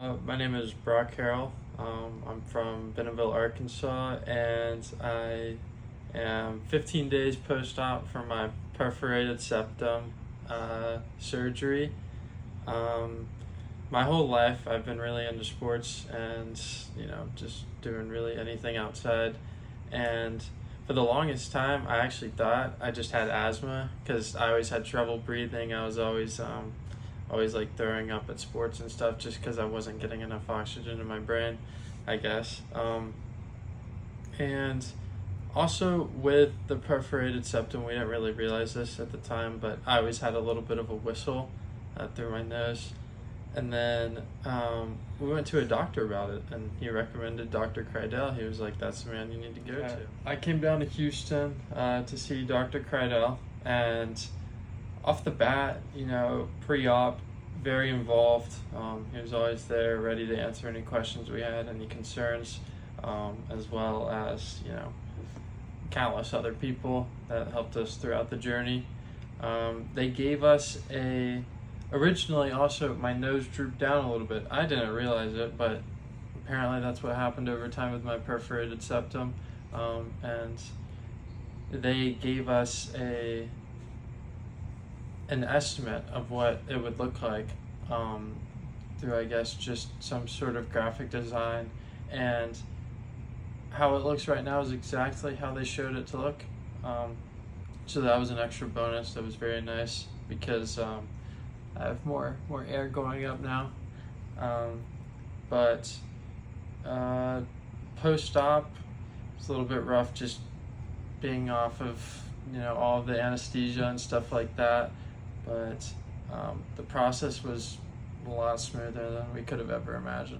My name is Brock Carroll. I'm from Bentonville, Arkansas, and I am 15 days post-op for my perforated septum surgery. Um, my whole life, I've been really into sports and just doing really anything outside. And for the longest time, I actually thought I just had asthma because I always had trouble breathing. I was always like throwing up at sports and stuff just because I wasn't getting enough oxygen in my brain, I guess. And also with the perforated septum, we didn't really realize this at the time, but I always had a little bit of a whistle through my nose. And then we went to a doctor about it, and he recommended Dr. Kridel. He was like, "That's the man you need to go to." I came down to Houston to see Dr. Kridel, and off the bat, pre-op, very involved. He was always there, ready to answer any questions we had, any concerns, as well as, countless other people that helped us throughout the journey. They gave us originally also my nose drooped down a little bit. I didn't realize it, but apparently that's what happened over time with my perforated septum. And they gave us an estimate of what it would look like through, I guess, just some sort of graphic design, and how it looks right now is exactly how they showed it to look. So that was an extra bonus. That was very nice because I have more air going up now. But post-op, it's a little bit rough just being off of all of the anesthesia and stuff like that. But the process was a lot smoother than we could have ever imagined.